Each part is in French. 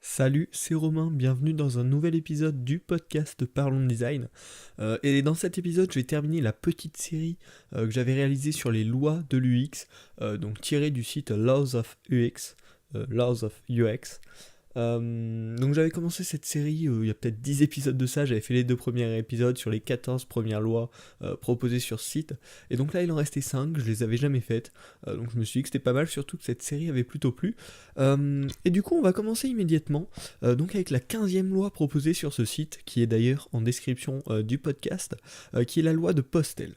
Salut, c'est Romain, bienvenue dans un nouvel épisode du podcast Parlons Design. Et dans cet épisode, je vais terminer la petite série que j'avais réalisée sur les lois de l'UX, donc tirée du site Laws of UX. Laws of UX. Donc j'avais commencé cette série il y a peut-être 10 épisodes de ça, j'avais fait les 2 premiers épisodes sur les 14 premières lois proposées sur ce site, et donc là il en restait 5, je les avais jamais faites, donc je me suis dit que c'était pas mal, surtout que cette série avait plutôt plu. Et du coup on va commencer immédiatement, donc avec la 15e loi proposée sur ce site, qui est d'ailleurs en description du podcast, qui est la loi de Postel.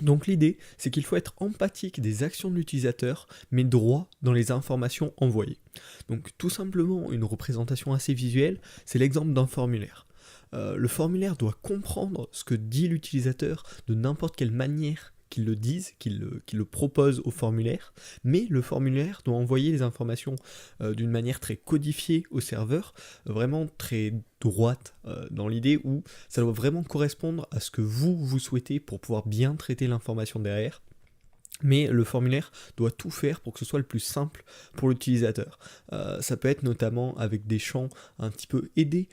Donc l'idée, c'est qu'il faut être empathique des actions de l'utilisateur, mais droit dans les informations envoyées. Donc tout simplement, une représentation assez visuelle, c'est l'exemple d'un formulaire. Le formulaire doit comprendre ce que dit l'utilisateur de n'importe quelle manière qu'il le dise, qu'il le propose au formulaire, mais le formulaire doit envoyer les informations d'une manière très codifiée au serveur, vraiment très droite dans l'idée où ça doit vraiment correspondre à ce que vous souhaitez pour pouvoir bien traiter l'information derrière. Mais le formulaire doit tout faire pour que ce soit le plus simple pour l'utilisateur. Ça peut être notamment avec des champs un petit peu aidés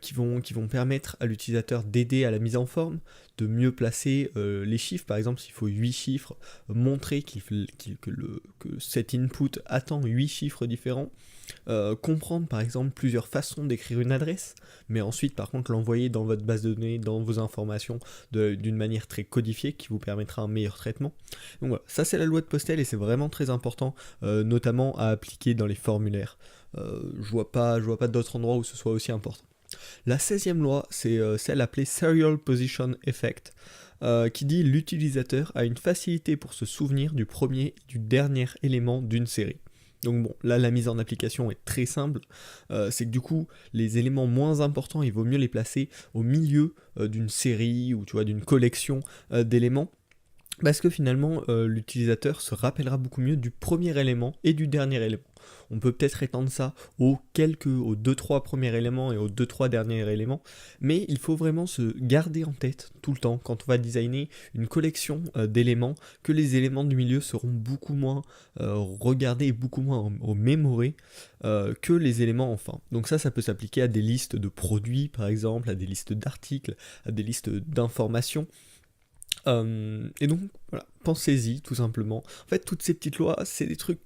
qui vont permettre à l'utilisateur d'aider à la mise en forme, de mieux placer les chiffres. Par exemple, s'il faut 8 chiffres, montrer que cet input attend 8 chiffres différents. Comprendre par exemple plusieurs façons d'écrire une adresse, mais ensuite par contre l'envoyer dans votre base de données, dans vos informations d'une manière très codifiée qui vous permettra un meilleur traitement. Donc voilà, ça c'est la loi de Postel et c'est vraiment très important, notamment à appliquer dans les formulaires. Je vois pas d'autres endroits où ce soit aussi important. La 16e loi, c'est celle appelée Serial Position Effect, qui dit l'utilisateur a une facilité pour se souvenir du premier et du dernier élément d'une série. Donc bon, là la mise en application est très simple, c'est que du coup les éléments moins importants, il vaut mieux les placer au milieu d'une série ou tu vois d'une collection d'éléments, parce que finalement l'utilisateur se rappellera beaucoup mieux du premier élément et du dernier élément. On peut peut-être étendre ça aux 2-3 premiers éléments et aux 2-3 derniers éléments, mais il faut vraiment se garder en tête tout le temps quand on va designer une collection d'éléments, que les éléments du milieu seront beaucoup moins regardés et beaucoup moins mémorés que les éléments en fin. Donc ça peut s'appliquer à des listes de produits par exemple, à des listes d'articles, à des listes d'informations. Et donc voilà, pensez-y tout simplement. En fait, toutes ces petites lois, c'est des trucs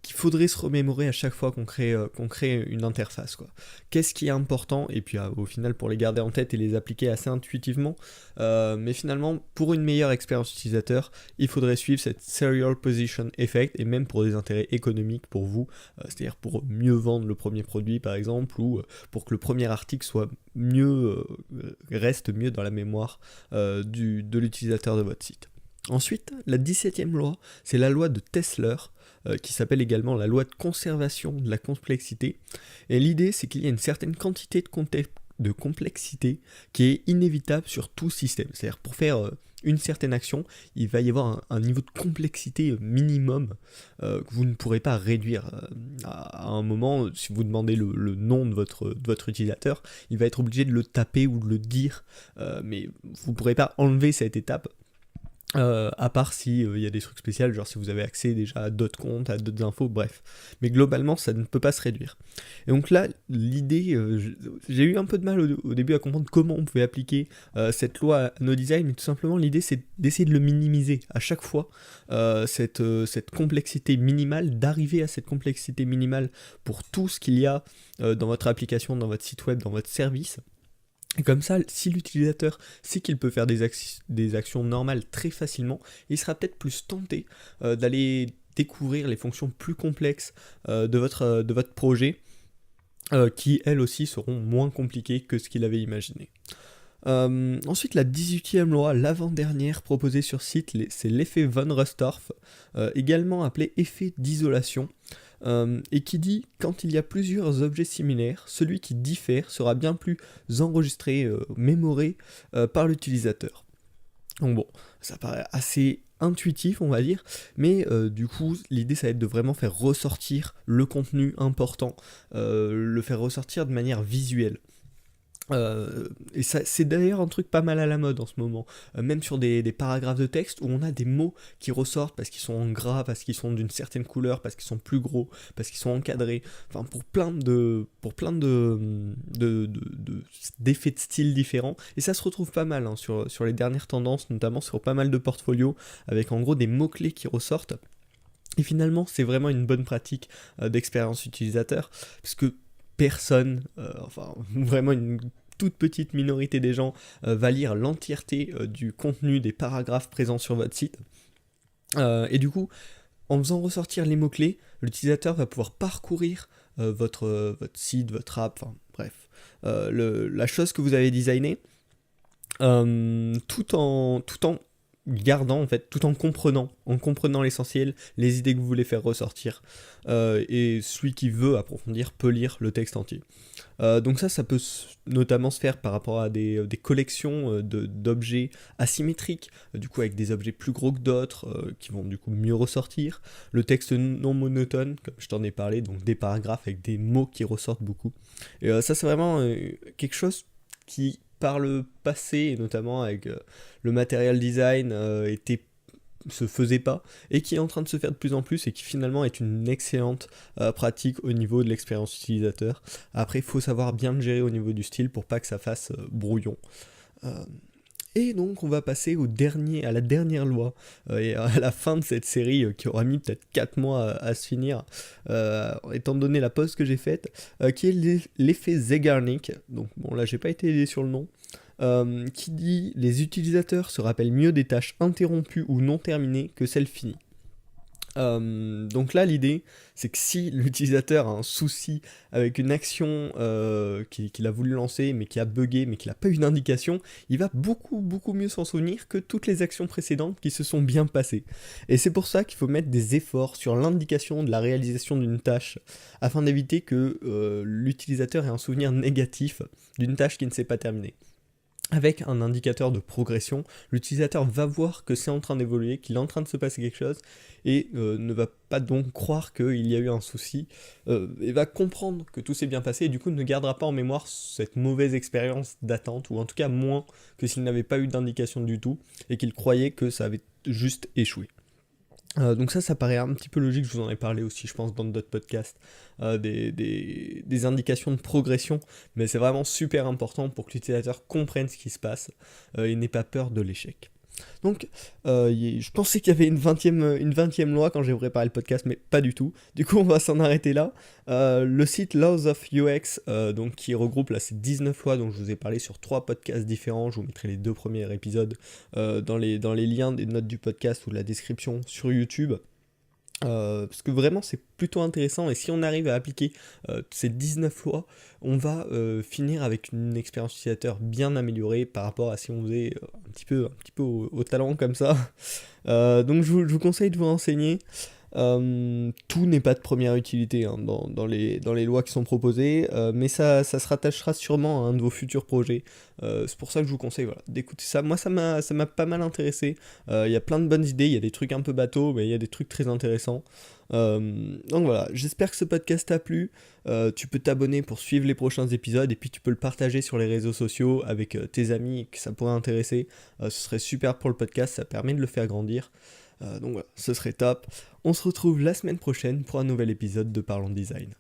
qu'il faudrait se remémorer à chaque fois qu'on crée une interface, quoi. Qu'est-ce qui est important, et puis au final pour les garder en tête et les appliquer assez intuitivement, mais finalement pour une meilleure expérience utilisateur, il faudrait suivre cette Serial Position Effect, et même pour des intérêts économiques pour vous, c'est-à-dire pour mieux vendre le premier produit par exemple, ou pour que le premier article soit reste mieux dans la mémoire de l'utilisateur de votre site. Ensuite, la 17e loi, c'est la loi de Tesler, qui s'appelle également la loi de conservation de la complexité. Et l'idée, c'est qu'il y a une certaine quantité de complexité qui est inévitable sur tout système. C'est-à-dire, pour faire une certaine action, il va y avoir un niveau de complexité minimum que vous ne pourrez pas réduire. À un moment, si vous demandez le nom de votre utilisateur, il va être obligé de le taper ou de le dire, mais vous ne pourrez pas enlever cette étape. À part si y a des trucs spéciaux, genre si vous avez accès déjà à d'autres comptes, à d'autres infos, bref. Mais globalement, ça ne peut pas se réduire. Et donc là, l'idée, j'ai eu un peu de mal au début à comprendre comment on pouvait appliquer cette loi à nos designs, mais tout simplement l'idée c'est d'essayer de le minimiser à chaque fois, cette complexité minimale, d'arriver à cette complexité minimale pour tout ce qu'il y a dans votre application, dans votre site web, dans votre service. Et comme ça, si l'utilisateur sait qu'il peut faire des actions normales très facilement, il sera peut-être plus tenté d'aller découvrir les fonctions plus complexes de votre projet, qui elles aussi seront moins compliquées que ce qu'il avait imaginé. Ensuite, la 18e loi, l'avant-dernière proposée sur site, c'est l'effet von Rustorff, également appelé effet d'isolation, et qui dit quand il y a plusieurs objets similaires, celui qui diffère sera bien plus enregistré, mémoré par l'utilisateur. Donc bon, ça paraît assez intuitif on va dire, mais du coup l'idée ça va être de vraiment faire ressortir le contenu important, le faire ressortir de manière visuelle. Et ça, c'est d'ailleurs un truc pas mal à la mode en ce moment, même sur des paragraphes de texte où on a des mots qui ressortent parce qu'ils sont en gras, parce qu'ils sont d'une certaine couleur, parce qu'ils sont plus gros, parce qu'ils sont encadrés, enfin d'effets de style différents. Et ça se retrouve pas mal hein, sur les dernières tendances, notamment sur pas mal de portfolios, avec en gros des mots-clés qui ressortent. Et finalement, c'est vraiment une bonne pratique d'expérience utilisateur, parce que personne, enfin vraiment une toute petite minorité des gens va lire l'entièreté du contenu des paragraphes présents sur votre site. Et du coup, en faisant ressortir les mots-clés, l'utilisateur va pouvoir parcourir votre site, votre app, enfin bref, la chose que vous avez designée, tout en gardant en fait, tout en comprenant l'essentiel, les idées que vous voulez faire ressortir, et celui qui veut approfondir peut lire le texte entier. Donc ça peut notamment se faire par rapport à des collections d'objets asymétriques, du coup avec des objets plus gros que d'autres, qui vont du coup mieux ressortir, le texte non monotone, comme je t'en ai parlé, donc des paragraphes avec des mots qui ressortent beaucoup. Et ça c'est vraiment quelque chose qui par le passé, et notamment avec le material design, se faisait pas, et qui est en train de se faire de plus en plus, et qui finalement est une excellente pratique au niveau de l'expérience utilisateur. Après, il faut savoir bien le gérer au niveau du style pour pas que ça fasse brouillon. Et donc on va passer à la dernière loi, et à la fin de cette série qui aura mis peut-être 4 mois à se finir, étant donné la pause que j'ai faite, qui est l'effet Zeigarnik. Donc bon là j'ai pas été aidé sur le nom, qui dit les utilisateurs se rappellent mieux des tâches interrompues ou non terminées que celles finies. Donc là l'idée c'est que si l'utilisateur a un souci avec une action qu'il a voulu lancer mais qui a bugué mais qu'il n'a pas eu d'indication, il va beaucoup mieux s'en souvenir que toutes les actions précédentes qui se sont bien passées. Et c'est pour ça qu'il faut mettre des efforts sur l'indication de la réalisation d'une tâche afin d'éviter que l'utilisateur ait un souvenir négatif d'une tâche qui ne s'est pas terminée. Avec un indicateur de progression, l'utilisateur va voir que c'est en train d'évoluer, qu'il est en train de se passer quelque chose, et ne va pas donc croire qu'il y a eu un souci, et va comprendre que tout s'est bien passé, et du coup ne gardera pas en mémoire cette mauvaise expérience d'attente, ou en tout cas moins que s'il n'avait pas eu d'indication du tout, et qu'il croyait que ça avait juste échoué. Donc ça paraît un petit peu logique, je vous en ai parlé aussi je pense dans d'autres podcasts, des indications de progression, mais c'est vraiment super important pour que l'utilisateur comprenne ce qui se passe et n'ait pas peur de l'échec. Donc je pensais qu'il y avait une 20e loi quand j'ai préparé le podcast, mais pas du tout. Du coup on va s'en arrêter là. Le site Laws of UX, donc, qui regroupe là ces 19 lois dont je vous ai parlé sur 3 podcasts différents, je vous mettrai les 2 premiers épisodes dans les liens des notes du podcast ou de la description sur YouTube. Parce que vraiment c'est plutôt intéressant, et si on arrive à appliquer ces 19 lois, on va finir avec une expérience utilisateur bien améliorée par rapport à si on faisait un petit peu au talent comme ça. Donc je vous conseille de vous renseigner. Tout n'est pas de première utilité hein, dans les lois qui sont proposées, mais ça se rattachera sûrement à un de vos futurs projets. C'est pour ça que je vous conseille d'écouter ça. Moi ça m'a pas mal intéressé. Il y a plein de bonnes idées, il y a des trucs un peu bateaux, mais il y a des trucs très intéressants. Donc voilà, j'espère que ce podcast t'a plu. Tu peux t'abonner pour suivre les prochains épisodes, et puis tu peux le partager sur les réseaux sociaux avec tes amis que ça pourrait intéresser. Ce serait super pour le podcast, ça permet de le faire grandir. Donc voilà, ce serait top. On se retrouve la semaine prochaine pour un nouvel épisode de Parlons Design.